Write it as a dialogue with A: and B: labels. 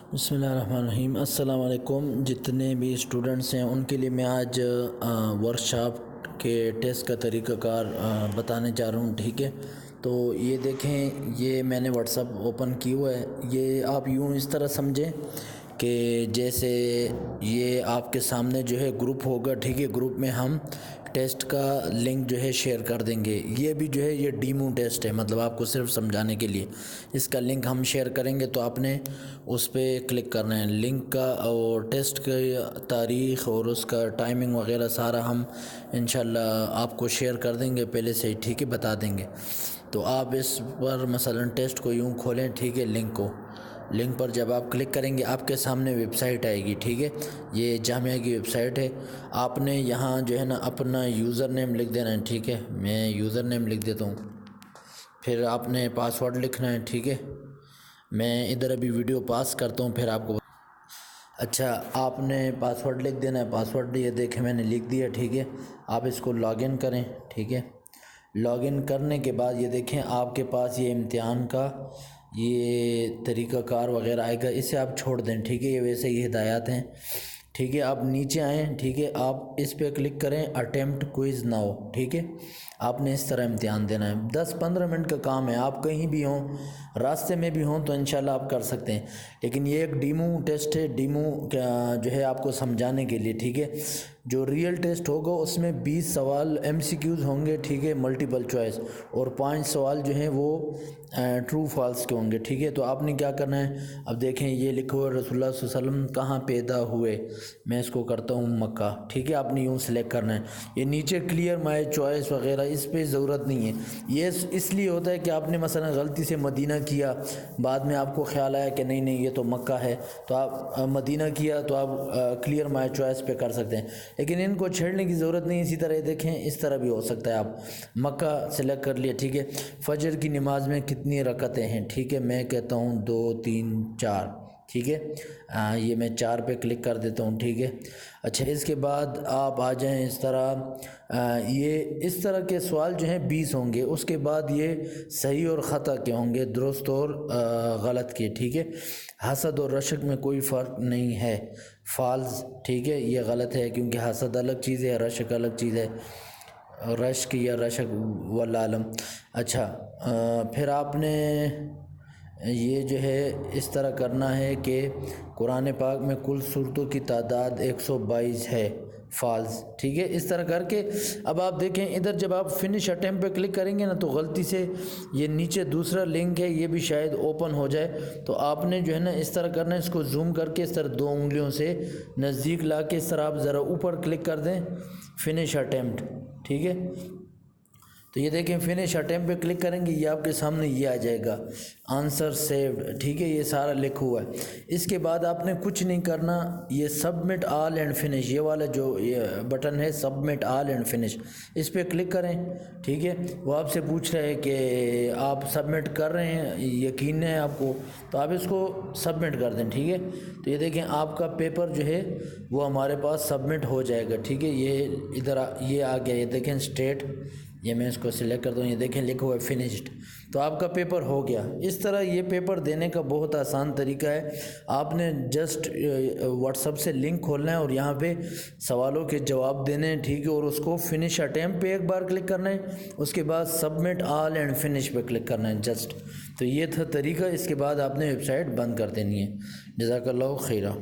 A: बिस्मिल्लाहिर्रहमानिर्रहीम। अस्सलाम वालेकुम। जितने भी स्टूडेंट्स हैं उनके लिए मैं आज वर्कशॉप के टेस्ट का तरीक़ाकार बताने जा रहा हूँ। ठीक है, तो ये देखें, ये मैंने व्हाट्सअप ओपन किया हुआ है। ये आप यूँ इस तरह समझें कि जैसे ये आपके सामने जो है ग्रुप होगा। ठीक है, ग्रुप में हम टेस्ट का लिंक जो है शेयर कर देंगे। ये भी जो है ये डीमो टेस्ट है, मतलब आपको सिर्फ समझाने के लिए इसका लिंक हम शेयर करेंगे। तो आपने उस पर क्लिक करना है लिंक का, और टेस्ट की तारीख़ और उसका टाइमिंग वगैरह सारा हम इंशाल्लाह आपको शेयर कर देंगे पहले से ही। ठीक है, बता देंगे। तो आप इस पर मसलन टेस्ट को यूँ खोलें। ठीक है, लिंक पर जब आप क्लिक करेंगे आपके सामने वेबसाइट आएगी। ठीक है, ये जामिया की वेबसाइट है। आपने यहाँ जो है ना अपना यूज़र नेम लिख देना है। ठीक है, मैं यूज़र नेम लिख देता हूँ, फिर आपने पासवर्ड लिखना है। ठीक है, मैं इधर अभी वीडियो पास करता हूँ फिर आपको। अच्छा, आपने पासवर्ड लिख देना है। पासवर्ड ये देखें मैंने लिख दिया। ठीक है, आप इसको लॉगिन करें। ठीक है, लॉगिन करने के बाद ये देखें आपके पास ये इम्तिहान का ये तरीक़ाकार वगैरह आएगा, इसे आप छोड़ दें। ठीक है, ये वैसे ही हिदायत हैं। ठीक है, आप नीचे आएँ। ठीक है, आप इस पर क्लिक करें अटेम्प्ट क्विज़ नाउ। ठीक है, आपने इस तरह इम्तिहान देना है। 10-15 मिनट का काम है। आप कहीं भी हों, रास्ते में भी हों, तो इंशाल्लाह आप कर सकते हैं। लेकिन ये एक डीमो टेस्ट है, डीमो जो है आपको समझाने के लिए। ठीक है, जो रियल टेस्ट होगा उसमें 20 सवाल MCQs होंगे। ठीक है, मल्टीपल चॉइस, और 5 सवाल जो हैं वो ट्रू फॉल्स के होंगे। ठीक है, तो आपने क्या करना है, अब देखें ये लिखो रसूलुल्लाह सल्लल्लाहु अलैहि वसल्लम कहाँ पैदा हुए। मैं इसको करता हूँ मक्का। ठीक है, आपने यूँ सेलेक्ट करना है। ये नीचे क्लियर माय चॉइस वगैरह इस पर ज़रूरत नहीं है। ये इसलिए होता है कि आपने मसलन गलती से मदीना किया, बाद में आपको ख्याल आया कि नहीं नहीं ये तो मक्का है, तो आप मदीना किया, तो आप क्लियर माय चॉइस पे कर सकते हैं। लेकिन इनको छेड़ने की ज़रूरत नहीं। इसी तरह देखें, इस तरह भी हो सकता है। आप मक्का सेलेक्ट कर लिया। ठीक है, फजर की नमाज में कितनी रकतें हैं। ठीक है, मैं कहता हूँ 2 3 4। ठीक है, ये मैं 4 पे क्लिक कर देता हूँ। ठीक है, अच्छा, इसके बाद आप आ जाएं इस तरह। ये इस तरह के सवाल जो हैं 20 होंगे। उसके बाद ये सही और ख़ता के होंगे, दुरुस्त और गलत के। ठीक है, हसद और रशक में कोई फ़र्क नहीं है, फॉल्स। ठीक है, ये गलत है क्योंकि हसद अलग चीज़ है, रशक अलग चीज़ है, रश्क या रशक वल्लाह आलम। अच्छा, फिर आपने ये जो है इस तरह करना है कि कुरान पाक में कुल सूरतों की तादाद 122 है, फॉल्स। ठीक है, इस तरह करके अब आप देखें इधर जब आप फिनिश अटेम्प्ट पे क्लिक करेंगे ना, तो गलती से ये नीचे दूसरा लिंक है, ये भी शायद ओपन हो जाए। तो आपने जो है ना इस तरह करना है, इसको जूम करके इस तरह 2 उंगलियों से नज़दीक ला के इस तरह आप ज़रा ऊपर क्लिक कर दें, फिनिश अटेम्प्ट। ठीक है, तो ये देखें फिनिश अटेम्प्ट पे क्लिक करेंगे, ये आपके सामने ये आ जाएगा आंसर सेव्ड। ठीक है, ये सारा लिखा हुआ है। इसके बाद आपने कुछ नहीं करना, ये सबमिट ऑल एंड फिनिश, ये वाला जो ये बटन है सबमिट ऑल एंड फिनिश, इस पर क्लिक करें। ठीक है, वो आपसे पूछ रहा है कि आप सबमिट कर रहे हैं, यकीन है आपको, तो आप इसको सबमिट कर दें। ठीक है, तो ये देखें आपका पेपर जो है वो हमारे पास सबमिट हो जाएगा। ठीक है, ये इधर ये आ गया, ये देखें स्टेट, ये मैं इसको सिलेक्ट कर दूँ, ये देखें लिखा हुआ है फिनिश्ड, तो आपका पेपर हो गया। इस तरह ये पेपर देने का बहुत आसान तरीका है। आपने जस्ट व्हाट्सअप से लिंक खोलना है और यहाँ पे सवालों के जवाब देने हैं। ठीक है, और उसको फिनिश अटेम्प्ट पे एक बार क्लिक करना है, उसके बाद सबमिट ऑल एंड फिनिश पे क्लिक करना है जस्ट। तो ये था तरीका। इसके बाद आपने वेबसाइट बंद कर देनी है। जज़ाकल्लाहु खैरा।